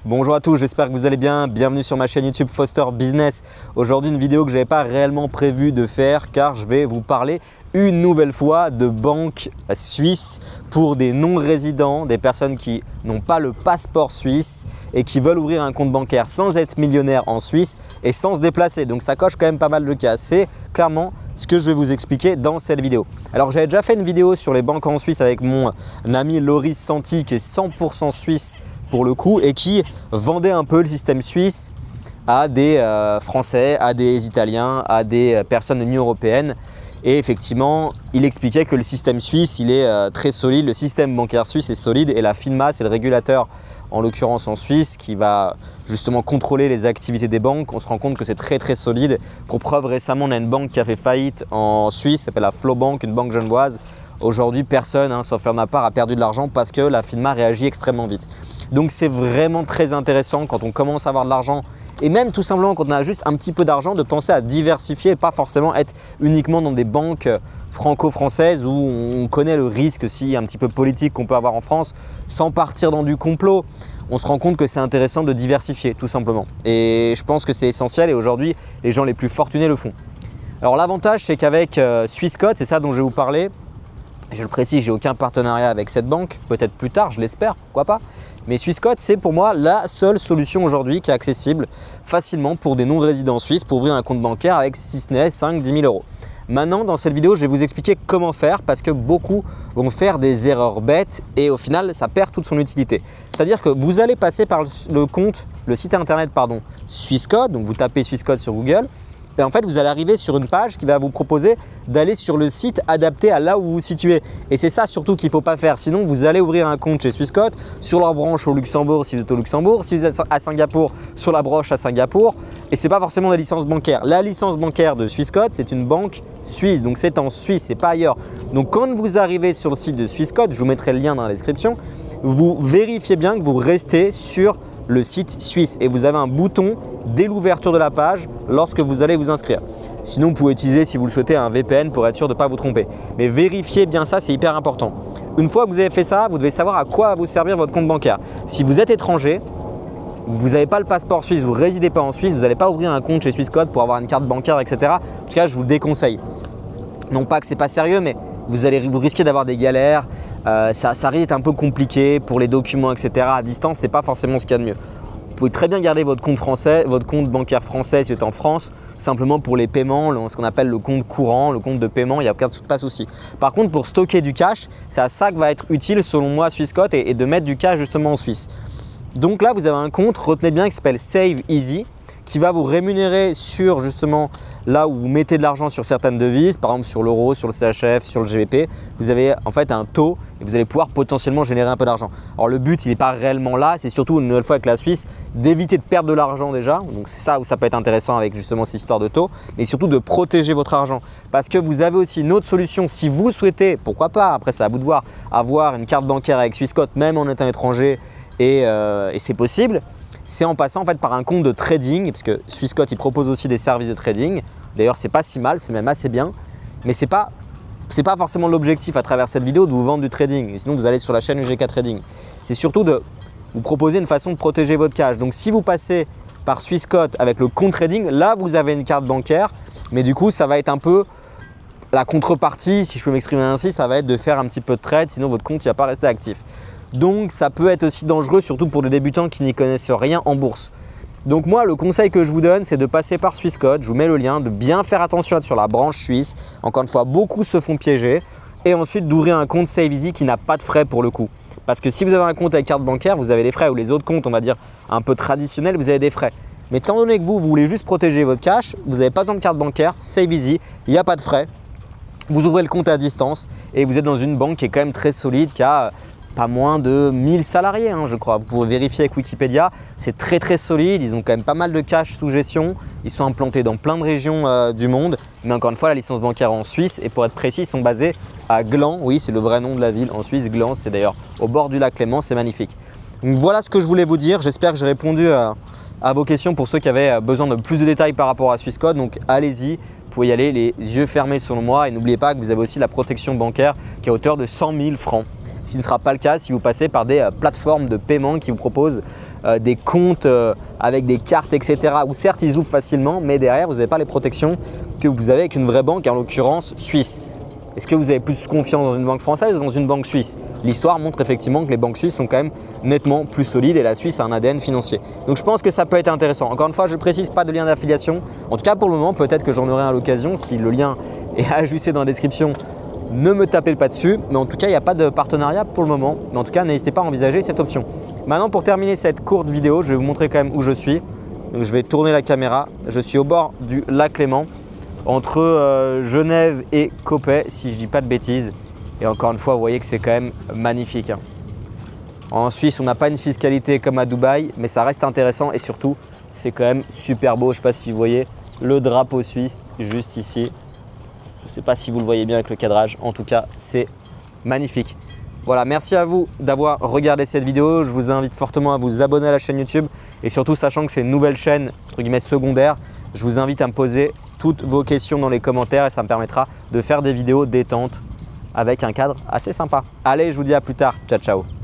Bonjour à tous, j'espère que vous allez bien. Bienvenue sur ma chaîne YouTube Foster Business. Aujourd'hui, une vidéo que je n'avais pas réellement prévu de faire car je vais vous parler une nouvelle fois de banques suisses pour des non-résidents, des personnes qui n'ont pas le passeport suisse et qui veulent ouvrir un compte bancaire sans être millionnaire en Suisse et sans se déplacer. Donc ça coche quand même pas mal de cas. C'est clairement ce que je vais vous expliquer dans cette vidéo. Alors j'avais déjà fait une vidéo sur les banques en Suisse avec mon ami Loris Santi qui est 100% suisse pour le coup et qui vendait un peu le système suisse à des Français, à des Italiens, à des personnes de l'Union européenne. Et effectivement, il expliquait que le système suisse, il est très solide, le système bancaire suisse est solide et la FINMA, c'est le régulateur en l'occurrence en Suisse qui va justement contrôler les activités des banques. On se rend compte que c'est très solide. Pour preuve, récemment, on a une banque qui a fait faillite en Suisse, ça s'appelle la Flobank, une banque genevoise. Aujourd'hui, personne, sauf faire ma part, a perdu de l'argent parce que la FINMA réagit extrêmement vite. Donc c'est vraiment très intéressant quand on commence à avoir de l'argent et même tout simplement quand on a juste un petit peu d'argent de penser à diversifier et pas forcément être uniquement dans des banques franco-françaises où on connaît le risque aussi un petit peu politique qu'on peut avoir en France sans partir dans du complot. On se rend compte que c'est intéressant de diversifier tout simplement et je pense que c'est essentiel et aujourd'hui les gens les plus fortunés le font. Alors l'avantage c'est qu'avec Swissquote, c'est ça dont je vais vous parler. Je le précise, j'ai aucun partenariat avec cette banque, peut-être plus tard, je l'espère, pourquoi pas. Mais Swissquote, c'est pour moi la seule solution aujourd'hui qui est accessible facilement pour des non-résidents suisses pour ouvrir un compte bancaire avec si ce n'est 5-10 000 euros. Maintenant, dans cette vidéo, je vais vous expliquer comment faire parce que beaucoup vont faire des erreurs bêtes et au final, ça perd toute son utilité. C'est-à-dire que vous allez passer par le site internet Swissquote, donc vous tapez Swissquote sur Google. Et en fait, vous allez arriver sur une page qui va vous proposer d'aller sur le site adapté à là où vous vous situez. Et c'est ça surtout qu'il ne faut pas faire. Sinon, vous allez ouvrir un compte chez Swissquote sur leur branche au Luxembourg si vous êtes au Luxembourg, si vous êtes à Singapour sur la branche à Singapour. Et ce n'est pas forcément la licence bancaire. La licence bancaire de Swissquote, c'est une banque suisse. Donc c'est en Suisse, c'est pas ailleurs. Donc quand vous arrivez sur le site de Swissquote, je vous mettrai le lien dans la description, vous vérifiez bien que vous restez sur le site suisse et vous avez un bouton dès l'ouverture de la page lorsque vous allez vous inscrire. Sinon, vous pouvez utiliser, si vous le souhaitez, un VPN pour être sûr de ne pas vous tromper. Mais vérifiez bien ça, c'est hyper important. Une fois que vous avez fait ça, vous devez savoir à quoi va vous servir votre compte bancaire. Si vous êtes étranger, vous n'avez pas le passeport suisse, vous ne résidez pas en Suisse, vous n'allez pas ouvrir un compte chez Swissquote pour avoir une carte bancaire, etc. En tout cas, je vous le déconseille. Non pas que ce n'est pas sérieux, mais vous risquez d'avoir des galères, ça risque d'être un peu compliqué pour les documents, etc. À distance, ce n'est pas forcément ce qu'il y a de mieux. Vous pouvez très bien garder votre compte français, votre compte bancaire français si vous êtes en France, simplement pour les paiements, ce qu'on appelle le compte courant, le compte de paiement, il n'y a pas de souci. Par contre, pour stocker du cash, c'est à ça que va être utile selon moi Swissquote et de mettre du cash justement en Suisse. Donc là, vous avez un compte, retenez bien, qui s'appelle Save Easy, qui va vous rémunérer sur justement là où vous mettez de l'argent sur certaines devises, par exemple sur l'euro, sur le CHF, sur le GBP, vous avez en fait un taux et vous allez pouvoir potentiellement générer un peu d'argent. Alors le but, il n'est pas réellement là, c'est surtout une nouvelle fois avec la Suisse, d'éviter de perdre de l'argent déjà, donc c'est ça où ça peut être intéressant avec justement cette histoire de taux, mais surtout de protéger votre argent parce que vous avez aussi une autre solution si vous souhaitez, pourquoi pas, après c'est à vous de voir, avoir une carte bancaire avec Swissquote même en étant étranger et c'est possible. C'est en passant en fait par un compte de trading, parce que Swissquote il propose aussi des services de trading. D'ailleurs, c'est pas si mal, c'est même assez bien, mais c'est pas forcément l'objectif à travers cette vidéo de vous vendre du trading. Sinon, vous allez sur la chaîne UGK Trading. C'est surtout de vous proposer une façon de protéger votre cash. Donc, si vous passez par Swissquote avec le compte trading, là, vous avez une carte bancaire, mais du coup, ça va être un peu la contrepartie, si je peux m'exprimer ainsi, ça va être de faire un petit peu de trade, sinon votre compte ne va pas rester actif. Donc ça peut être aussi dangereux, surtout pour des débutants qui n'y connaissent rien en bourse. Donc moi, le conseil que je vous donne, c'est de passer par Swissquote, je vous mets le lien, de bien faire attention à être sur la branche suisse. Encore une fois, beaucoup se font piéger. Et ensuite d'ouvrir un compte Save Easy qui n'a pas de frais pour le coup. Parce que si vous avez un compte avec carte bancaire, vous avez des frais, ou les autres comptes, on va dire un peu traditionnels, vous avez des frais. Mais étant donné que vous voulez juste protéger votre cash, vous n'avez pas besoin de carte bancaire, Save Easy, il n'y a pas de frais. Vous ouvrez le compte à distance et vous êtes dans une banque qui est quand même très solide, qui a pas moins de 1000 salariés, je crois. Vous pouvez vérifier avec Wikipédia, c'est très solide, ils ont quand même pas mal de cash sous gestion, ils sont implantés dans plein de régions du monde, mais encore une fois, la licence bancaire en Suisse, et pour être précis, ils sont basés à Gland, oui, c'est le vrai nom de la ville en Suisse, Gland, c'est d'ailleurs au bord du lac Léman, c'est magnifique. Donc voilà ce que je voulais vous dire, j'espère que j'ai répondu à vos questions pour ceux qui avaient besoin de plus de détails par rapport à Swissquote, donc allez-y. Vous pouvez y aller les yeux fermés selon moi et n'oubliez pas que vous avez aussi la protection bancaire qui est à hauteur de 100 000 francs. ce qui ne sera pas le cas si vous passez par des plateformes de paiement qui vous proposent des comptes avec des cartes, etc. Où certes, ils ouvrent facilement, mais derrière, vous n'avez pas les protections que vous avez avec une vraie banque, en l'occurrence suisse. Est-ce que vous avez plus confiance dans une banque française ou dans une banque suisse? L'histoire montre effectivement que les banques suisses sont quand même nettement plus solides et la Suisse a un ADN financier. Donc je pense que ça peut être intéressant. Encore une fois, je ne précise pas de lien d'affiliation. En tout cas pour le moment, peut-être que j'en aurai à l'occasion. Si le lien est ajusté dans la description, ne me tapez pas dessus. Mais en tout cas, il n'y a pas de partenariat pour le moment. Mais en tout cas, n'hésitez pas à envisager cette option. Maintenant, pour terminer cette courte vidéo, je vais vous montrer quand même où je suis. Donc je vais tourner la caméra. Je suis au bord du lac Léman, entre Genève et Coppet, si je dis pas de bêtises. Et encore une fois, vous voyez que c'est quand même magnifique, hein. En Suisse, on n'a pas une fiscalité comme à Dubaï, mais ça reste intéressant et surtout, c'est quand même super beau. Je ne sais pas si vous voyez le drapeau suisse juste ici. Je ne sais pas si vous le voyez bien avec le cadrage. En tout cas, c'est magnifique. Voilà, merci à vous d'avoir regardé cette vidéo. Je vous invite fortement à vous abonner à la chaîne YouTube et surtout, sachant que c'est une nouvelle chaîne entre guillemets secondaire, je vous invite à me poser toutes vos questions dans les commentaires et ça me permettra de faire des vidéos détente avec un cadre assez sympa. Allez, je vous dis à plus tard. Ciao, ciao.